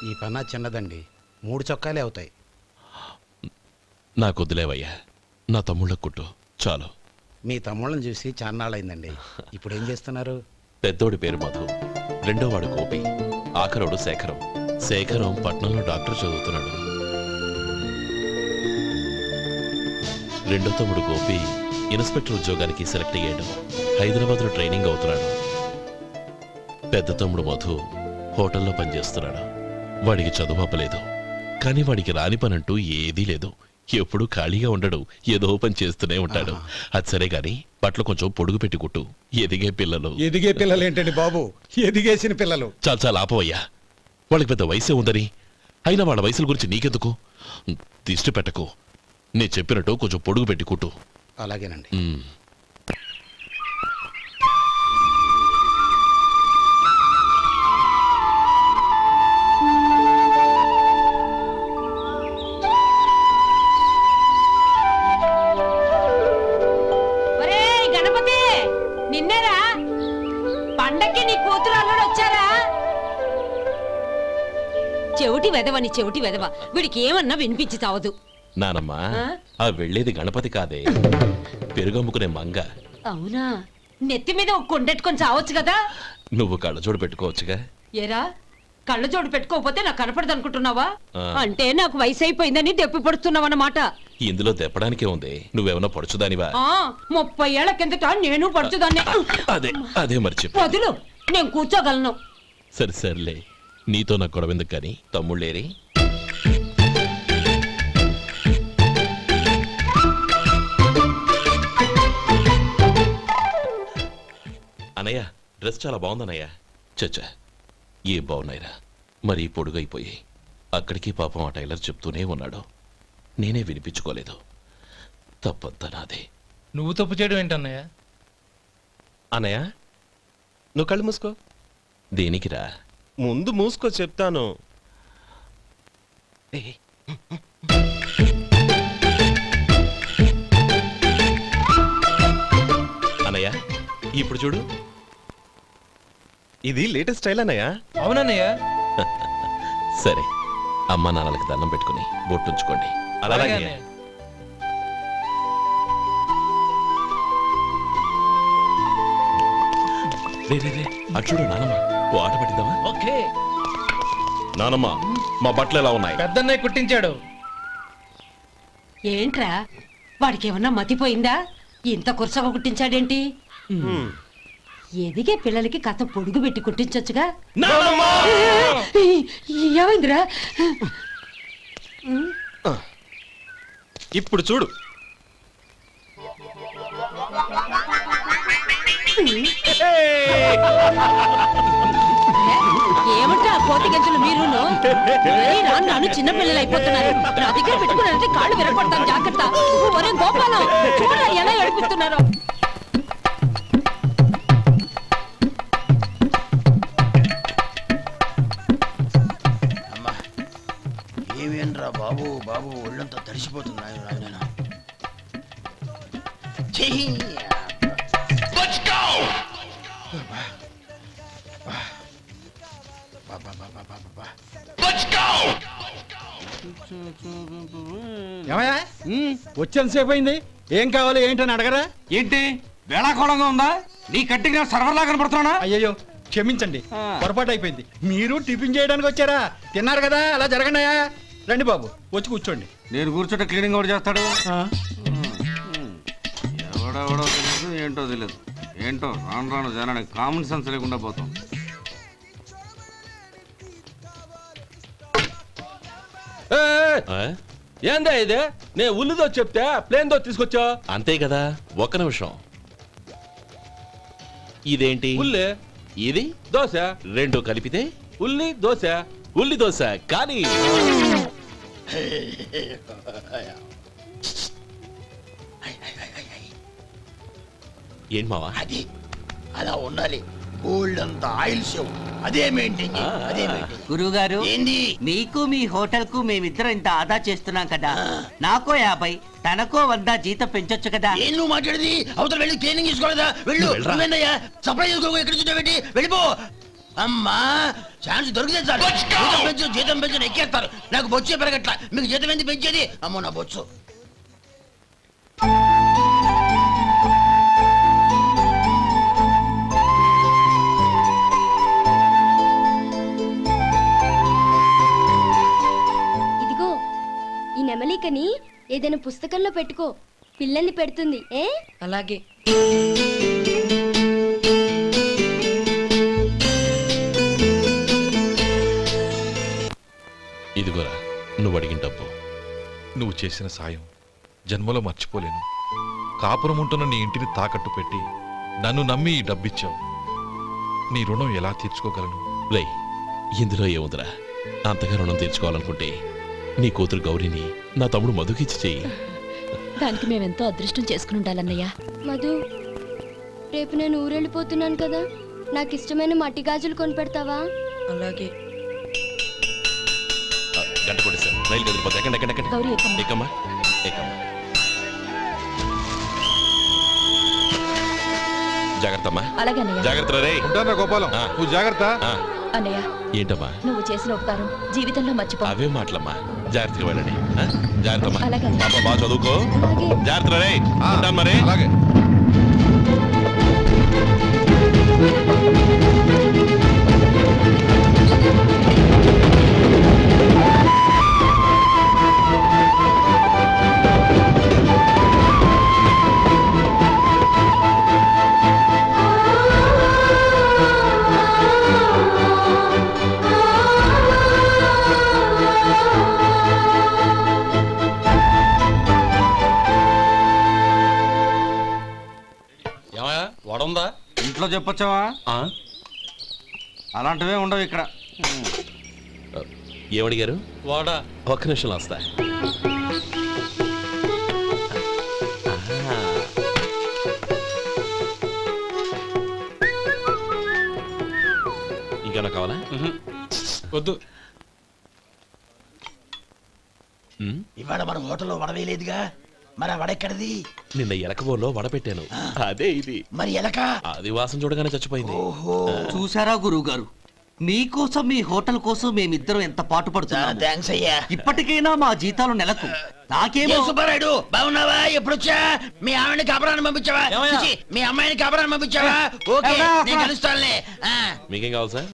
ఈ పన్నా చిన్నదండి, 3 చొక్కాలే అవుతాయి. నాకు వదిలేవయ్యా, నా తమ్ముళ్ళకు కుట్టు చాలు. మీ తమ్ముళ్ళని చూసి చాన్నాళ్ళైందండి. ఇప్పుడు ఏం చేస్తున్నారు? పెద్దోడి పేరు మధు, రెండోవాడు గోపి, ఆఖరోడు శేఖరం. శేఖరం పట్నంలో డాక్టర్ చదువుతున్నాడు. రెండో తమ్ముడు గోపి ఇన్స్పెక్టర్ ఉద్యోగానికి సెలెక్ట్ అయ్యాడు, హైదరాబాద్లో ట్రైనింగ్ అవుతున్నాడు. పెద్ద తమ్ముడు మధు హోటల్లో పనిచేస్తున్నాడు. వాడికి చదువు అప్పలేదు, కానీ వాడికి రాని పనంటూ ఏదీ లేదు. ఎప్పుడూ ఖాళీగా ఉండడు, ఏదో పని చేస్తూనే ఉంటాడు. అది సరే గాని బట్టలు కొంచెం పొడుగు పెట్టి కుట్టు. ఎదిగే పిల్లలు. ఎదిగే పిల్లలు ఏంటండి బాబు, ఎదిగేసిన పిల్లలు. చాలా చాలా ఆపవయ్యా, వాళ్ళకి పెద్ద వయసే ఉందని. అయినా వాళ్ళ వయసుల గురించి నీకెందుకు? దిష్టి పెట్టకు, నేను చెప్పినట్టు కొంచెం పొడుగు పెట్టి కుట్టు. అలాగేనండి. నిన్నేరా పండక్కి నీ కూతురు అల్లుడు వచ్చారా? చెవిటి వెదవని చెవిటి వెదవ, వీడికి ఏమన్నా వినిపించి చావదు. నానమ్మా, ఆ వెళ్ళేది గణపతి కాదే, పెరుగమ్ముకునే మంగ. అవునా? నెత్తి మీద ఒక కొండెట్టుకొని చావచ్చు కదా. నువ్వు కళ్ళజోడు పెట్టుకోవచ్చుగా. ఏరా, కళ్ళజోడు పెట్టుకోకపోతే నాకు కనపడదు అనుకుంటున్నావా? అంటే నాకు వయసు అయిపోయిందని దెప్పి పడుతున్నావన్నమాట. ఇందులో తెప్పడానికే ఉంది, నువ్వేమన్నా పడుచుదానివా? 30 ఏళ్ల కిందట నేను పడుచుదాన్ని. అదే అదే మరి చెప్పు. వదులు, నేను కూర్చోగలను. సరే సర్లే, నీతో నాకు గొడవ ఎందుకు కానీ. తమ్ముళ్ళేరి? అనయ్య, డ్రెస్ చాలా బాగుందన్నయ్య. చచ్చా, ఏ బాగున్నాయిరా, మరీ పొడుగైపోయి. అక్కడికి పాపం ఆ టైలర్ చెప్తూనే ఉన్నాడు, నేనే వినిపించుకోలేదు. తప్పంతా నాదే. నువ్వు తప్పు చేయడం ఏంటన్నయ్య? అన్నయ్య, నువ్వు కళ్ళు మూసుకో. దేనికిరా? ముందు మూసుకో చెప్తాను. అన్నయ్య, ఇప్పుడు చూడు. ఇది లేటెస్ట్ స్టైల్ అన్నయ్య. అవునన్నయ్య. సరే, అమ్మా నాన్నలకి దండం పెట్టుకుని బొట్టుంచుకోండి. అలాగే. అటు చూడు నానమ్మ, ఓ ఆట పట్టిద్దామా? ఓకే. నానమ్మ, మా బట్టలు ఎలా ఉన్నాయి? పెద్దన్నయ్య కుట్టించాడు. ఏంట్రా, వాడికి ఏమన్నా మతిపోయిందా? ఇంత కుర్చగా కుట్టించాడేంటి? ఎదిగే పిల్లలకి కథ పొడుగు పెట్టి కుట్టించొచ్చుగా. ఏమైందిరా? ఇప్పుడు చూడు. ఏమంటా కోతి గంజలు మీరును? నన్ను చిన్న పిల్లలు అయిపోతున్నారు. నా దగ్గర పెట్టుకున్నారంటే కాళ్ళు విరగొడతాను, జాగ్రత్త. ఒరే గోపాలం, చూడరా ఎలా ఏడిపిస్తున్నారో. ఏమేంట్రా బాబు, బాబు ఒళ్ళంతా తడిసిపోతున్నాయి. వచ్చేంతసేపు అయింది, ఏం కావాలి ఏంటని అడగరా? ఏంటి వేళాకోళంగా ఉందా? నీ కట్టిగా సర్వర్లా కనపడుతున్నా? అయ్యో క్షమించండి, పొరపాటు అయిపోయింది. మీరు టిఫిన్ చేయడానికి వచ్చారా? తిన్నారు కదా, అలా జరగండియా. రండి బాబు, వచ్చి కూర్చోండి. నేను కూర్చోట క్లీనింగ్ కూడా చేస్తాడు. ఎవడెవడో తెలియదు, ఏంటో తెలియదు. ఏంటో రాను రాను జనానికి కామన్ సెన్స్ లేకుండా పోతాం. ఏందా ఇదే? నేను ఉల్లిదో చెప్తే ప్లేన్ దో తీసుకొచ్చా. అంతే కదా, ఒక్క నిమిషం. ఇదేంటి? ఉల్లి. ఇది దోశ. రెండు కలిపితే ఉల్లి దోశ. ఉల్లి దోశ. కానీ ఏం మావా? అది అలా ఉండాలి. గోల్డ్ అంత ఆయిల్ షో అదే మెయింటైన్ చేయాలి. అదే మెయింటైన్. గురువుగారు, ఏంది? మీకు మీ హోటల్ కు మేమిద్దరం ఇంత ఆదా చేస్తున్నాం కదా, నాకో 50 తనకో 100 జీతం పెంచొచ్చు కదా. ఏం నువ్వు మాట్లాడేది? అవతల వెళ్ళి ట్రైనింగ్ తీసుకోలేదా? వెళ్ళు. నువ్వేందయ్యా సప్లై చేసుకో, ఎక్కడ చూసావేంటి? వెళ్ళిపో. అమ్మా ఛాన్స్ దొరికితే చాలు జీతం పెంచు ఎక్కేస్తారు. నాకు బొచ్చే పెరగట్ల, మీకు జీతం ఎందుకు పెంచేది? అమ్మో నా బొచ్చు. ఇదిగో ఈ నెమలికని ఏదైనా పుస్తకంలో పెట్టుకో, పిల్లల్ని పెడుతుంది. అలాగే. ఇదిగోరా నువ్వు అడిగిన డబ్బు. నువ్వు చేసిన సాయం జన్మలో మర్చిపోలేను. కాపురం ఉంటున్న నీ ఇంటిని తాకట్టు పెట్టి నన్ను నమ్మి ఈ డబ్బిచ్చావు. నీ రుణం ఎలా తీర్చుకోగలను? రే, ఇందులో ఏముందిరా? అంతగా రుణం తీర్చుకోవాలనుకుంటే నీ కూతురు గౌరీని నా తమ్ముడు మధుకిచ్చి చెయ్యి. దానికి మేమెంతో అదృష్టం చేసుకుని ఉండాలన్నయ్య. మధు, రేపు నేను ఊరెళ్ళిపోతున్నాను కదా, నాకు ఇష్టమైన మట్టి గాజులు కొనిపెడతావా? అలాగే. గంట కొట్టేశాను, రైలు కదిలిపోతే. ఎక్కండి. గౌరీ ఎక్కమ్మా. ఎక్కమ్మా. జాగ్రత్త అమ్మా. అలాగే అన్నయ్య. జాగ్రత్త రే. ఉంటానా గోపాలం, నువ్వు జాగ్రత్త. అన్నయ్య, ఏంటమ్మా నువ్వు చేసిన ఉపకారం జీవితంలో మర్చిపో. అవే మాటలమ్మా. జాగ్రత్తగా వెళ్ళండి. జాగ్రత్తమ్మా. అలాగే. పాప బాగా చదువుకో. అలాగే. జాగ్రత్త రే. ఉంటాను మరి. అలాగే. వడుందా? ఇంట్లో చెప్పొచ్చావా? అలాంటివే ఉండవు ఇక్కడ. ఏమడిగారు? వాడా. ఒక్క నిమిషం వస్తా. ఇంకేమన్నా కావాలా? వద్దు. ఇవాళ మన హోటల్లో వడవేయలేదుగా, మరి ఆ వడెక్కడిది? నిన్న ఎలకబోలో వడ పెట్టాను, అదే ఇది. మరి ఎలక? అది వాసన చూడగానే చచ్చిపోయింది. చూసారా గురువు గారు, మీకోసం మీ హోటల్ కోసం మేమిద్దరం ఎంత పాటు పడుతున్నాము. థాంక్స్ అయ్యా. ఇప్పటికైనా మా జీతాలు నెలకు నాకేమో. సుబ్బారాయుడు బాగున్నావా? ఎప్పుడొచ్చా? మీ ఆవిడని కాపురాన్ని పంపించావా? మీ అమ్మాయిని కాపురాన్ని పంపించావా? ఓకే, నేను కలుస్తానులే. మీకేం కావాలి సార్?